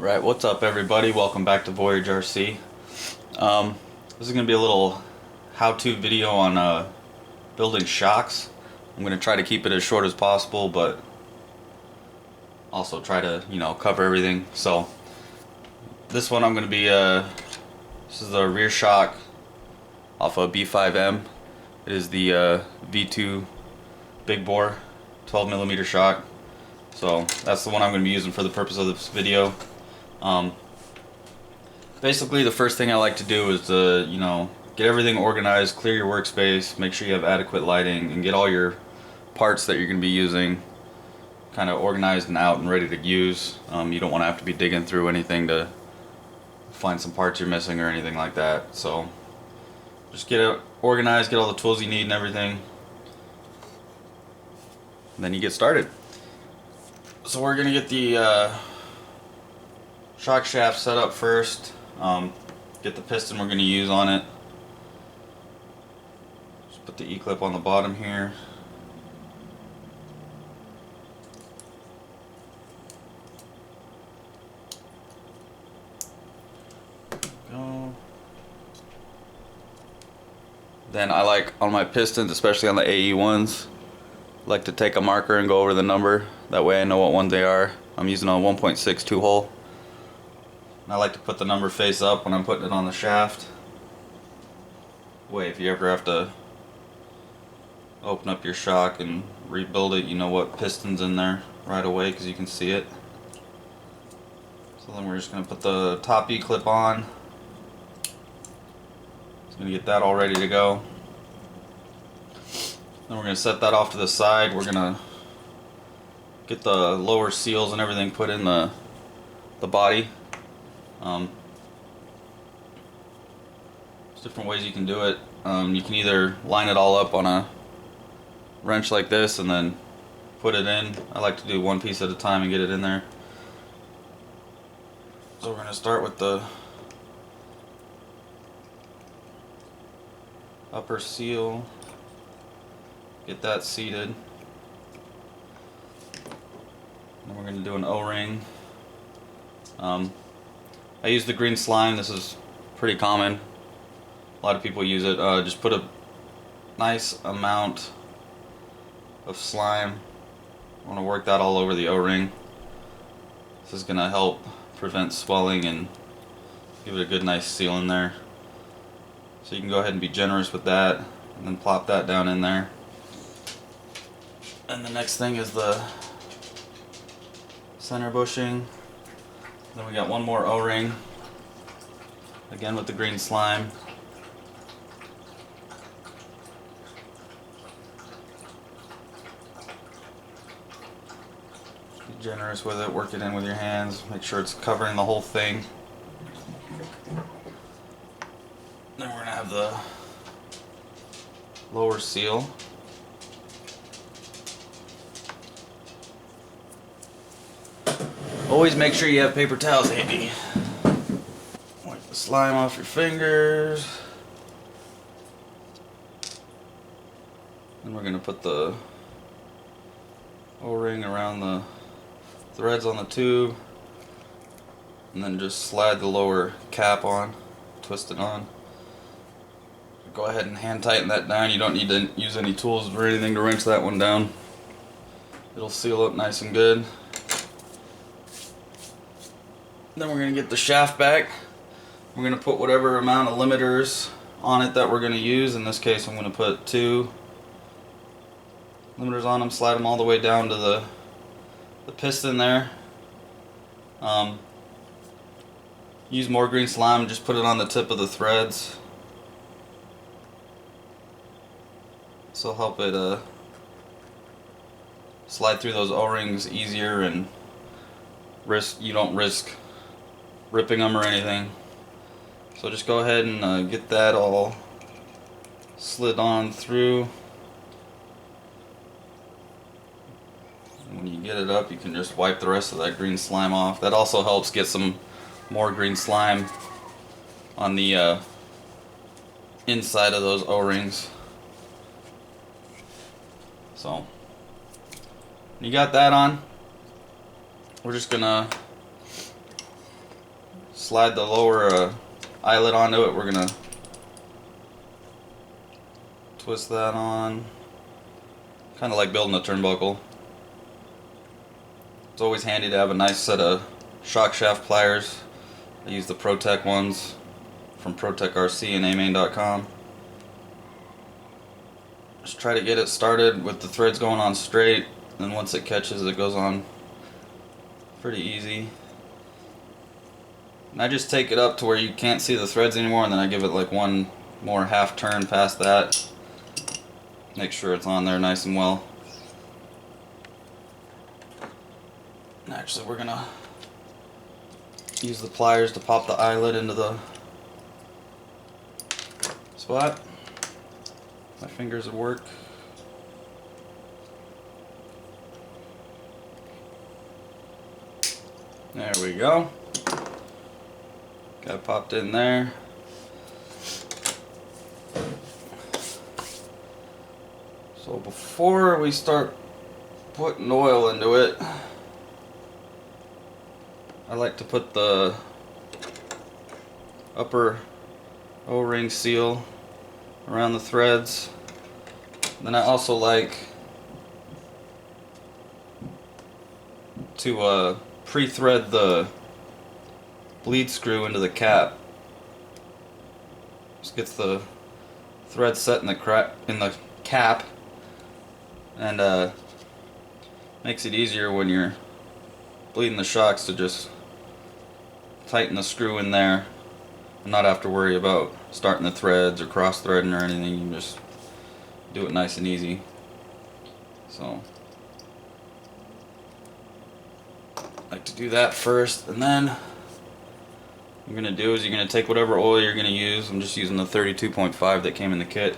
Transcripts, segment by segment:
Alright, what's up everybody? Welcome back to Voyage RC. This is going to be a little how-to video on building shocks. I'm going to try to keep it as short as possible, but also try to, cover everything. So, this one I'm going to be, this is the rear shock off a B5M. It is the V2 big bore 12mm shock. So, that's the one I'm going to be using for the purpose of this video. Basically the first thing I like to do is to, get everything organized, clear your workspace, make sure you have adequate lighting, and get all your parts that you're going to be using kind of organized and out and ready to use. You don't want to have to be digging through anything to find some parts you're missing or anything like that. So just get it organized, get all the tools you need and everything, and then you get started. So we're going to get the shock shaft set up first. Get the piston we're going to use on it. Just put the E-clip on the bottom here. Go. Then I like on my pistons, especially on the AE ones, like to take a marker and go over the number. That way I know what ones they are. I'm using a 1.62 hole. I like to put the number face up when I'm putting it on the shaft. Way if you ever have to open up your shock and rebuild it, you know what piston's in there right away because you can see it. So then we're just going to put the top E-clip on. Just going to get that all ready to go. Then we're going to set that off to the side. We're going to get the lower seals and everything put in the body. There's different ways you can do it. You can either line it all up on a wrench like this and then put it in. I like to do one piece at a time and get it in there. So we're going to start with the upper seal. Get that seated. Then we're going to do an O-ring. I use the green slime. This is pretty common. A lot of people use it. Just put a nice amount of slime. I want to work that all over the O-ring. This is going to help prevent swelling and give it a good nice seal in there. So you can go ahead and be generous with that and then plop that down in there. And the next thing is the center bushing. Then we got one more O-ring, again with the green slime. Be generous with it, work it in with your hands, make sure it's covering the whole thing. Then we're going to have the lower seal. Always make sure you have paper towels handy. Wipe the slime off your fingers. Then we're going to put the O-ring around the threads on the tube. And then just slide the lower cap on, twist it on. Go ahead and hand tighten that down. You don't need to use any tools or anything to wrench that one down. It'll seal up nice and good. Then we're going to get the shaft back. We're going to put whatever amount of limiters on it that we're going to use. In this case I'm going to put 2 limiters on them, slide them all the way down to the piston there. Use more green slime, just put it on the tip of the threads. This will help it slide through those O-rings easier, and you don't risk ripping them or anything. So just go ahead and get that all slid on through. And when you get it up, you can just wipe the rest of that green slime off. That also helps get some more green slime on the inside of those O-rings. So you got that on. We're just gonna slide the lower eyelet onto it. We're gonna twist that on, kind of like building a turnbuckle. It's always handy to have a nice set of shock shaft pliers. I use the Protek ones from Protek RC and Amain.com. Just try to get it started with the threads going on straight, and once it catches, it goes on pretty easy. And I just take it up to where you can't see the threads anymore, and then I give it like one more half turn past that. Make sure it's on there nice and well. And actually, we're gonna use the pliers to pop the eyelet into the spot. My fingers would work. There we go. Got it popped in there. So before we start putting oil into it, I like to put the upper O-ring seal around the threads. Then I also like to pre-thread the bleed screw into the cap. Just gets the thread set in the cap, and makes it easier when you're bleeding the shocks to just tighten the screw in there and not have to worry about starting the threads or cross threading or anything. You can just do it nice and easy. So I like to do that first, and then what you're going to do is you're going to take whatever oil you're going to use. I'm just using the 32.5 that came in the kit.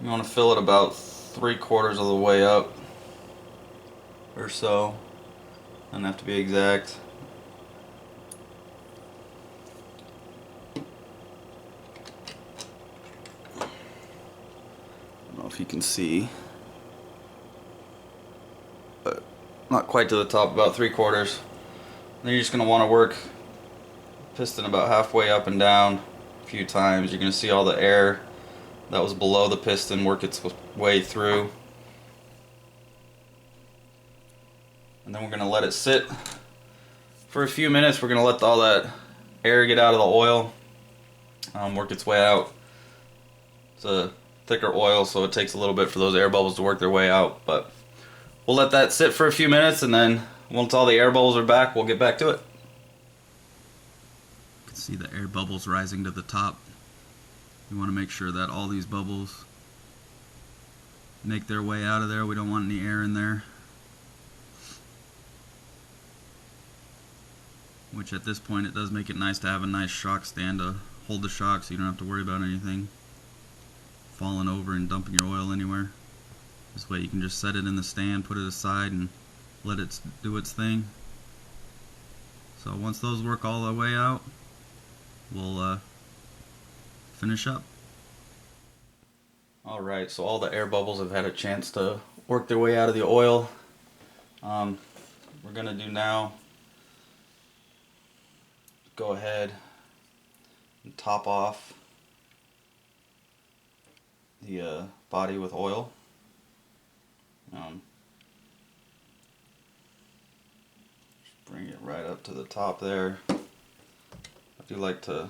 You want to fill it about 3/4 of the way up or so. Doesn't have to be exact. I don't know if you can see, but not quite to the top, about 3/4. Then you're just going to want to work piston about halfway up and down a few times. You're going to see all the air that was below the piston work its way through. And then we're going to let it sit for a few minutes. We're going to let all that air get out of the oil, work its way out. It's a thicker oil, so it takes a little bit for those air bubbles to work their way out. But we'll let that sit for a few minutes, and then once all the air bubbles are back, we'll get back to it. You can see the air bubbles rising to the top. You want to make sure that all these bubbles make their way out of there. We don't want any air in there. Which at this point, it does make it nice to have a nice shock stand to hold the shock, so you don't have to worry about anything falling over and dumping your oil anywhere. This way you can just set it in the stand, put it aside, and let it do its thing. So once those work all the way out, we'll finish up. Alright, so all the air bubbles have had a chance to work their way out of the oil. We're going to do now, go ahead and top off the body with oil. Just bring it right up to the top there. I do like to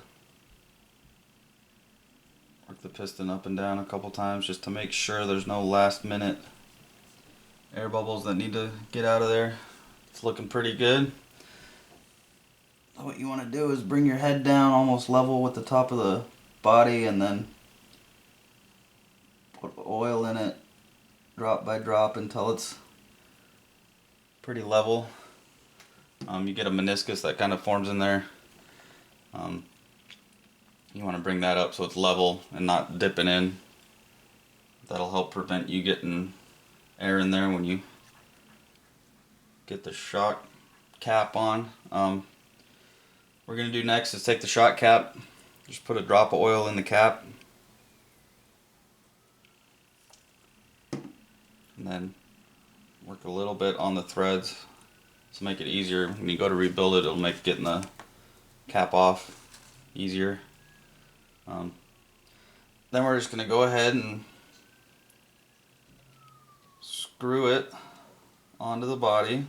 work the piston up and down a couple times just to make sure there's no last minute air bubbles that need to get out of there. It's looking pretty good. So what you want to do is bring your head down almost level with the top of the body, and then put oil in it drop by drop until it's pretty level. You get a meniscus that kind of forms in there. You want to bring that up so it's level and not dipping in. That'll help prevent you getting air in there when you get the shock cap on. What we're going to do next is take the shock cap, just put a drop of oil in the cap, and then work a little bit on the threads to make it easier. When you go to rebuild it, it'll make getting the cap off easier. Then we're just going to go ahead and screw it onto the body.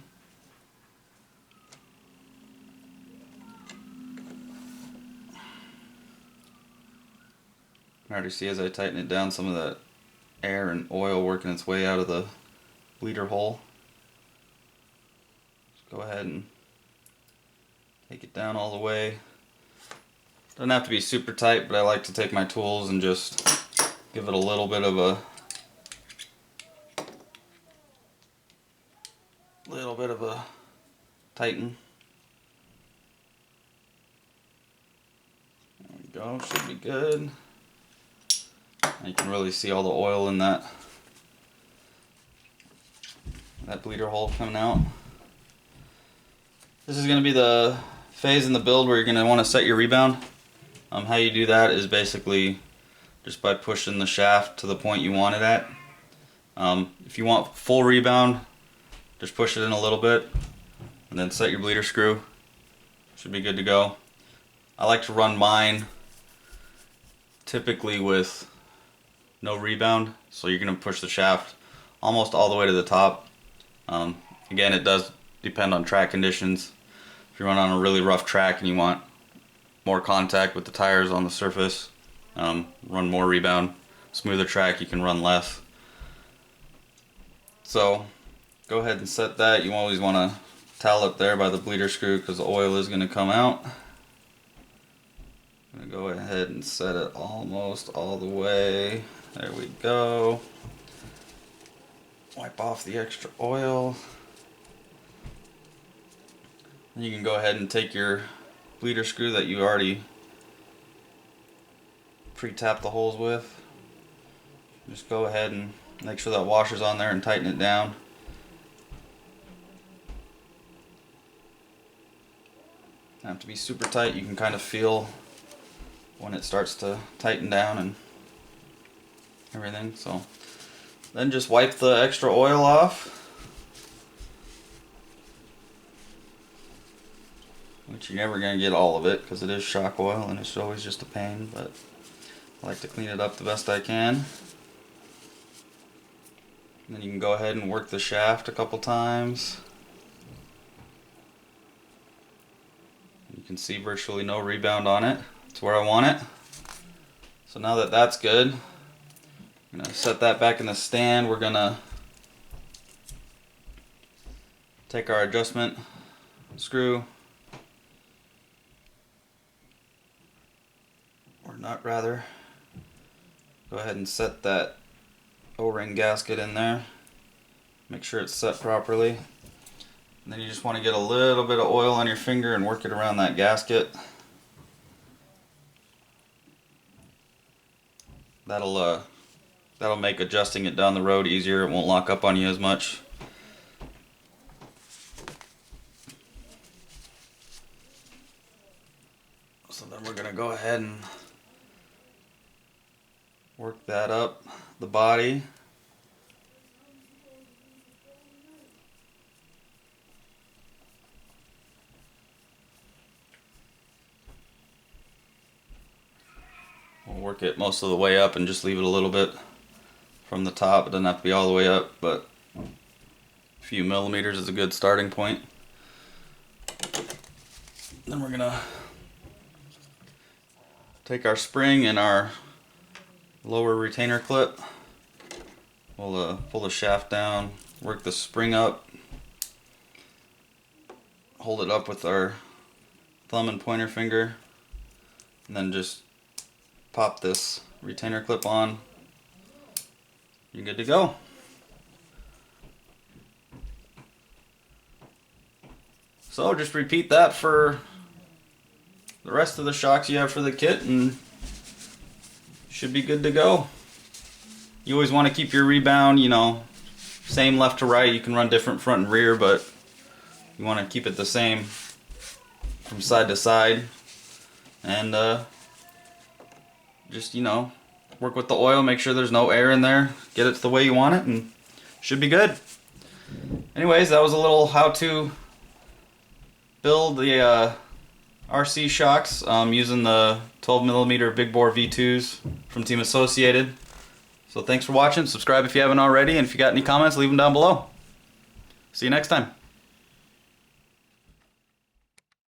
I already see as I tighten it down some of that air and oil working its way out of the bleeder hole. Just go ahead and take it down all the way. Doesn't have to be super tight, but I like to take my tools and just give it a little bit of a tighten. There we go, should be good. And you can really see all the oil in that bleeder hole coming out. This is going to be the phase in the build where you're going to want to set your rebound. How you do that is basically just by pushing the shaft to the point you want it at. If you want full rebound, just push it in a little bit and then set your bleeder screw. Should be good to go. I like to run mine typically with no rebound, so you're going to push the shaft almost all the way to the top. Again, it does depend on track conditions. If you run on a really rough track and you want more contact with the tires on the surface, run more rebound. Smoother track, you can run less. So go ahead and set that. You always want to towel it there by the bleeder screw because the oil is going to come out. I'm going to go ahead and set it almost all the way. There we go. Wipe off the extra oil. And you can go ahead and take your bleeder screw that you already pre-tapped the holes with. Just go ahead and make sure that washer's on there and tighten it down. Doesn't have to be super tight. You can kind of feel when it starts to tighten down and everything. So then just wipe the extra oil off, which you're never going to get all of it because it is shock oil and it's always just a pain, but I like to clean it up the best I can. And then you can go ahead and work the shaft a couple times. You can see virtually no rebound on it. It's where I want it. So now that that's good, I'm going to set that back in the stand. We're going to take our adjustment screw, or nut rather, go ahead and set that O-ring gasket in there. Make sure it's set properly. And then you just want to get a little bit of oil on your finger and work it around that gasket. That'll make adjusting it down the road easier. It won't lock up on you as much. So then we're going to go ahead and work that up the body. We'll work it most of the way up and just leave it a little bit from the top. It doesn't have to be all the way up, but a few millimeters is a good starting point. Then we're gonna take our spring and our lower retainer clip. We'll pull the shaft down, work the spring up, hold it up with our thumb and pointer finger, and then just pop this retainer clip on. You're good to go. So just repeat that for the rest of the shocks you have for the kit and you should be good to go. You always want to keep your rebound, you know, same left to right. You can run different front and rear, but you want to keep it the same from side to side. And just, you know, work with the oil, make sure there's no air in there, get it the way you want it, and should be good. Anyways, that was a little how-to build the RC shocks using the 12mm big bore V2s from Team Associated. So thanks for watching. Subscribe if you haven't already, and if you got any comments, leave them down below. See you next time.